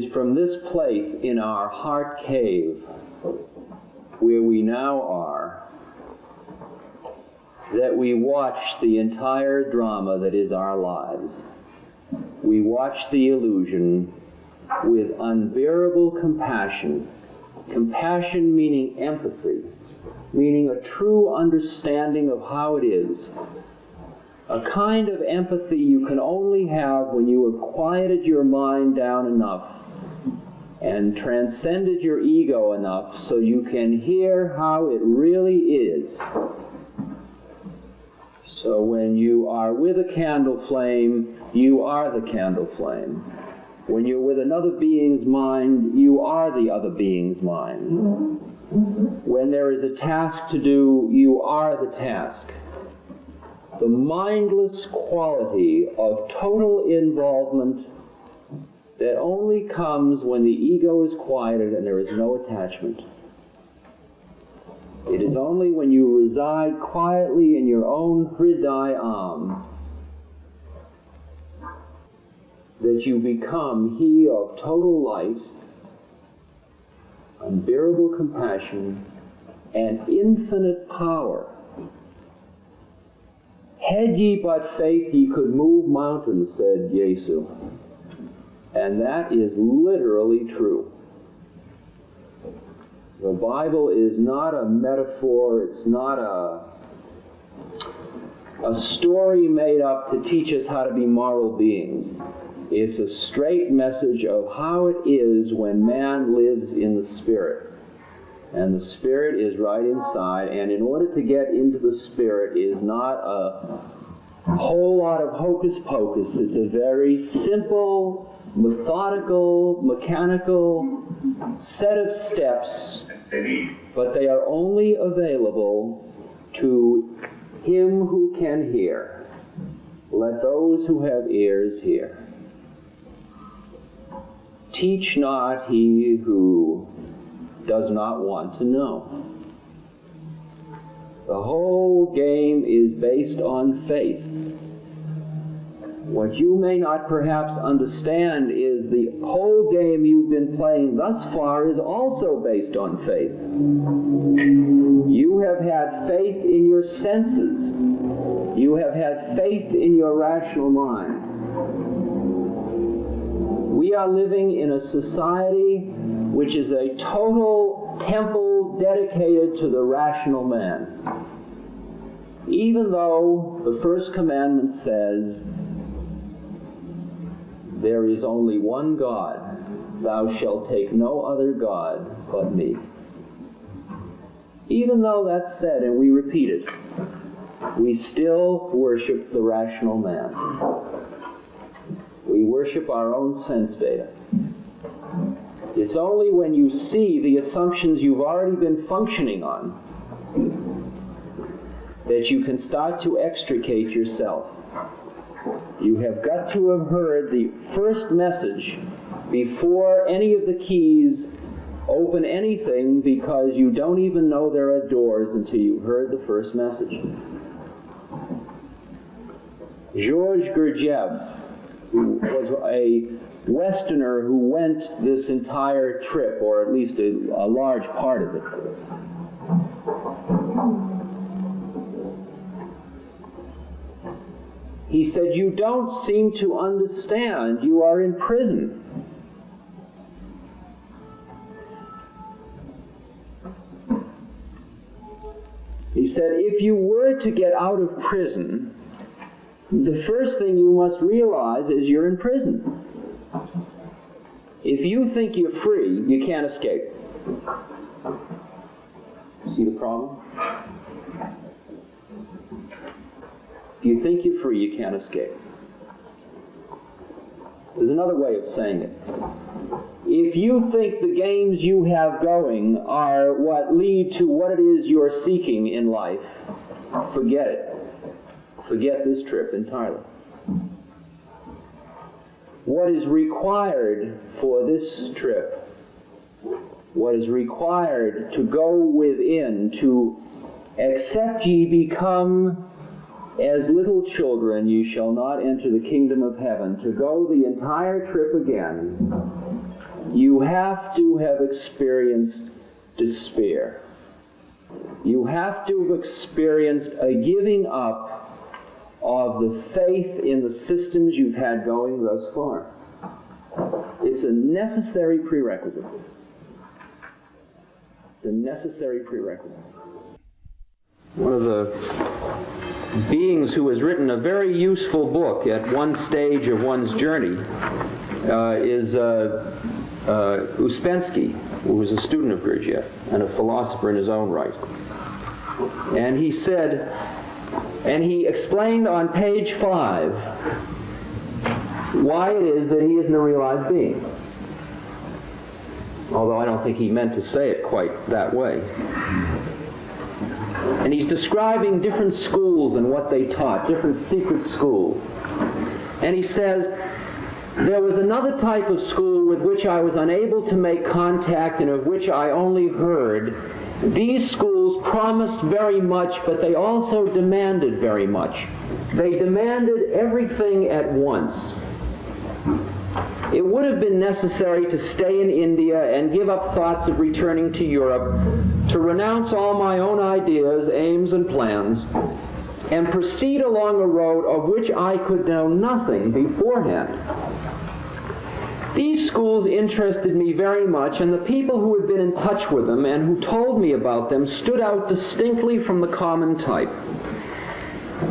is from this place in our heart cave, where we now are, that we watch the entire drama that is our lives. We watch the illusion with unbearable compassion. Compassion meaning empathy, meaning a true understanding of how it is. A kind of empathy you can only have when you have quieted your mind down enough and transcended your ego enough so you can hear how it really is. So when you are with a candle flame, you are the candle flame. When you're with another being's mind, you are the other being's mind. When there is a task to do, you are the task. The mindless quality of total involvement that only comes when the ego is quieted and there is no attachment. It is only when you reside quietly in your own Hridayam that you become he of total light, unbearable compassion, and infinite power. Had ye but faith, ye could move mountains, said Yesu. And that is literally true. The Bible is not a metaphor, it's not a story made up to teach us how to be moral beings. It's a straight message of how it is when man lives in the Spirit. And the Spirit is right inside, and in order to get into the Spirit is not a whole lot of hocus pocus. It's a very simple, methodical, mechanical set of steps, but they are only available to him who can hear. Let those who have ears hear. Teach not he who does not want to know. The whole game is based on faith. What you may not perhaps understand is the whole game you've been playing thus far is also based on faith. You have had faith in your senses. You have had faith in your rational mind. We are living in a society which is a total temple dedicated to the rational man. Even though the first commandment says, there is only one God, thou shalt take no other God but me. Even though that's said and we repeat it, we still worship the rational man. We worship our own sense data. It's only when you see the assumptions you've already been functioning on that you can start to extricate yourself. You have got to have heard the first message before any of the keys open anything, because you don't even know there are doors until you heard the first message. Georges Gurdjieff, who was a Westerner who went this entire trip, or at least a large part of it. He said, you don't seem to understand. You are in prison. He said, if you were to get out of prison, the first thing you must realize is you're in prison. If you think you're free, you can't escape. See the problem? If you think you're free, you can't escape. There's another way of saying it. If you think the games you have going are what lead to what it is you're seeking in life, forget it. Forget this trip entirely. What is required for this trip, what is required to go within, to except ye become as little children, ye shall not enter the kingdom of heaven, to go the entire trip again, you have to have experienced despair. You have to have experienced a giving up of the faith in the systems you've had going thus far. It's a necessary prerequisite. It's a necessary prerequisite. One of the beings who has written a very useful book at one stage of one's journey is Uspensky, who was a student of Gurdjieff and a philosopher in his own right. And he said, and he explained on page 5 why it is that he isn't a realized being. Although I don't think he meant to say it quite that way. And he's describing different schools and what they taught, different secret schools. And he says, there was another type of school with which I was unable to make contact and of which I only heard. These schools promised very much, but they also demanded very much. They demanded everything at once. It would have been necessary to stay in India and give up thoughts of returning to Europe, to renounce all my own ideas, aims, and plans, and proceed along a road of which I could know nothing beforehand. These schools interested me very much, and the people who had been in touch with them and who told me about them stood out distinctly from the common type.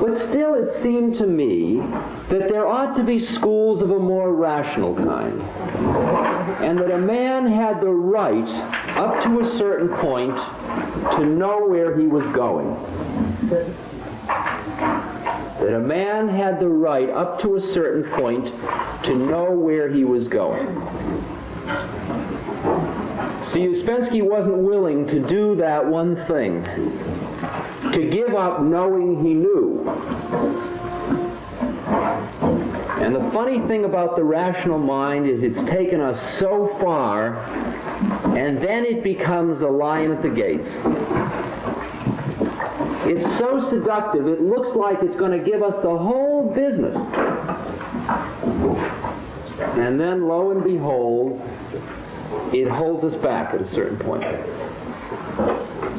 But still it seemed to me that there ought to be schools of a more rational kind, and that a man had the right, up to a certain point, to know where he was going. That a man had the right, up to a certain point, to know where he was going. See, Uspensky wasn't willing to do that one thing, to give up knowing he knew. And the funny thing about the rational mind is it's taken us so far, and then it becomes the lion at the gates. It's so seductive, it looks like it's going to give us the whole business. And then, lo and behold, it holds us back at a certain point.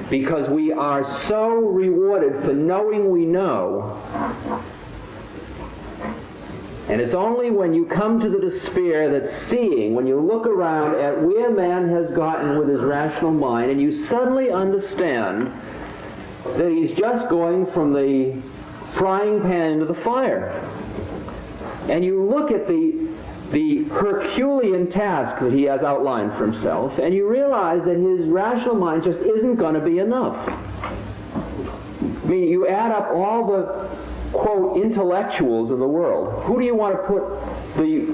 Because we are so rewarded for knowing we know. And it's only when you come to the despair that seeing, when you look around at where man has gotten with his rational mind, and you suddenly understand that he's just going from the frying pan into the fire. And you look at the Herculean task that he has outlined for himself, and you realize that his rational mind just isn't going to be enough. I mean, you add up all the, quote, intellectuals of the world. Who do you want to put the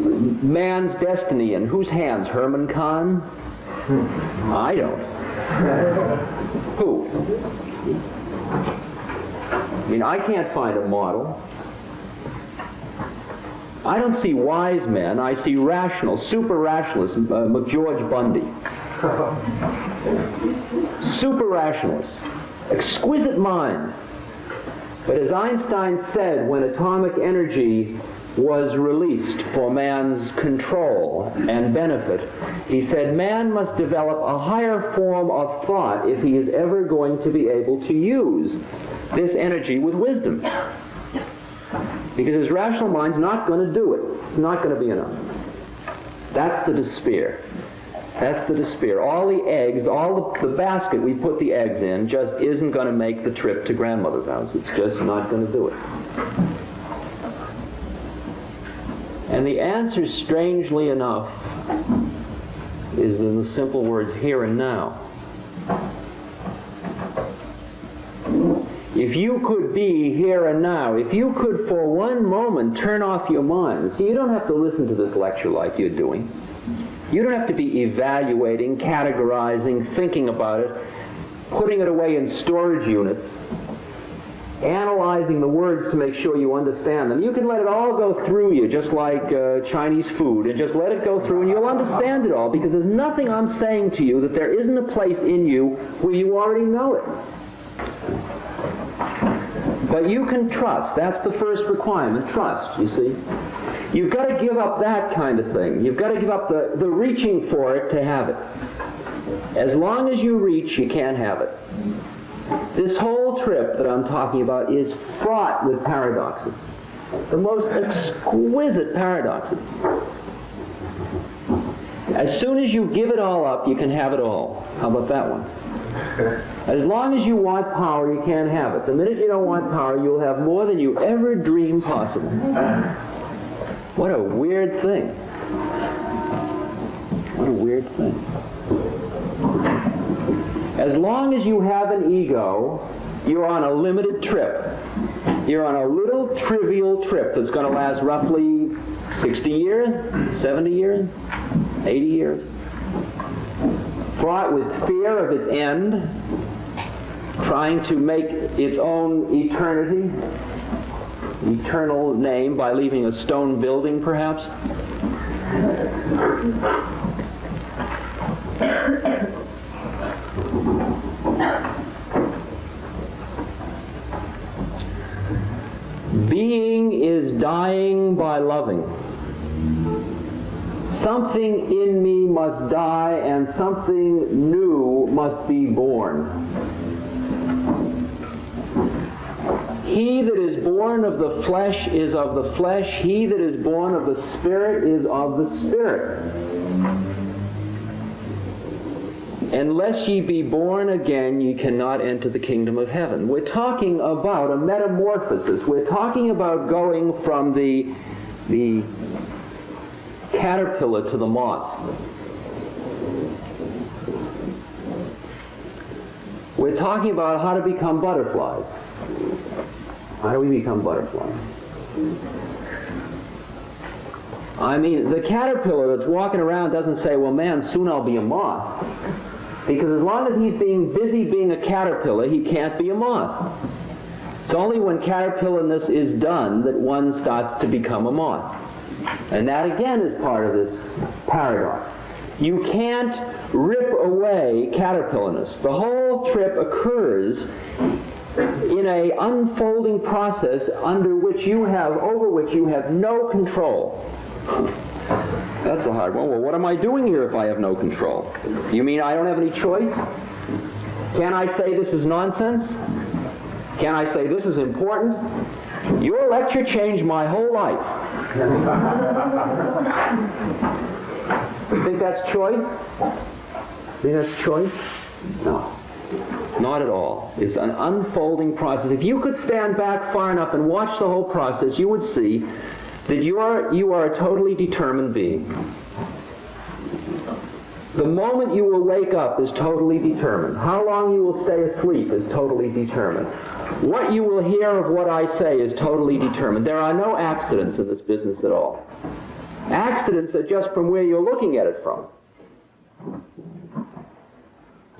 man's destiny in? Whose hands? Herman Kahn? I don't. Who? I mean, I can't find a model. I don't see wise men. I see rational, super rationalists, McGeorge Bundy. Super rationalists, exquisite minds. But as Einstein said, when atomic energy was released for man's control and benefit, he said man must develop a higher form of thought if he is ever going to be able to use this energy with wisdom. Because his rational mind's not going to do it. It's not going to be enough. That's the despair. That's the despair. All the eggs, all the basket we put the eggs in just isn't going to make the trip to grandmother's house. It's just not going to do it. And the answer, strangely enough, is in the simple words, here and now. If you could be here and now, if you could for one moment turn off your mind, see, you don't have to listen to this lecture like you're doing. You don't have to be evaluating, categorizing, thinking about it, putting it away in storage units, analyzing the words to make sure you understand them. You can let it all go through you, just like Chinese food, and just let it go through and you'll understand it all, because there's nothing I'm saying to you that there isn't a place in you where you already know it. But you can trust. That's the first requirement, trust, you see. You've got to give up that kind of thing. You've got to give up the reaching for it to have it. As long as you reach, you can't have it. This whole trip that I'm talking about is fraught with paradoxes. The most exquisite paradoxes. As soon as you give it all up, you can have it all. How about that one? As long as you want power, you can't have it. The minute you don't want power, you'll have more than you ever dreamed possible. What a weird thing. What a weird thing. As long as you have an ego, you're on a limited trip. You're on a little trivial trip that's going to last roughly 60 years, 70 years, 80 years. Fraught with fear of its end, trying to make its own eternity, eternal name by leaving a stone building, perhaps. Being is dying by loving. Something in me must die and something new must be born. He that is born of the flesh is of the flesh. He that is born of the Spirit is of the Spirit. Unless ye be born again, ye cannot enter the kingdom of heaven. We're talking about a metamorphosis. We're talking about going from the caterpillar to the moth. We're talking about how to become butterflies. How do we become butterflies? I mean, the caterpillar that's walking around doesn't say, well, man, soon I'll be a moth. Because as long as he's being busy being a caterpillar, he can't be a moth. It's only when caterpillarness is done that one starts to become a moth. And that again is part of this paradox. You can't rip away caterpillarness. The whole trip occurs in an unfolding process over which you have no control. That's a hard one. Well, what am I doing here if I have no control? You mean I don't have any choice? Can I say this is nonsense? Can I say this is important? Your lecture changed my whole life. You think that's choice? You think that's choice? No. Not at all. It's an unfolding process. If you could stand back far enough and watch the whole process, you would see that you are a totally determined being. The moment you will wake up is totally determined. How long you will stay asleep is totally determined. What you will hear of what I say is totally determined. There are no accidents in this business at all. Accidents are just from where you're looking at it from.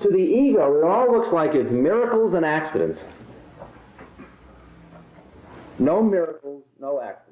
To the ego, it all looks like it's miracles and accidents. No miracles, no accidents.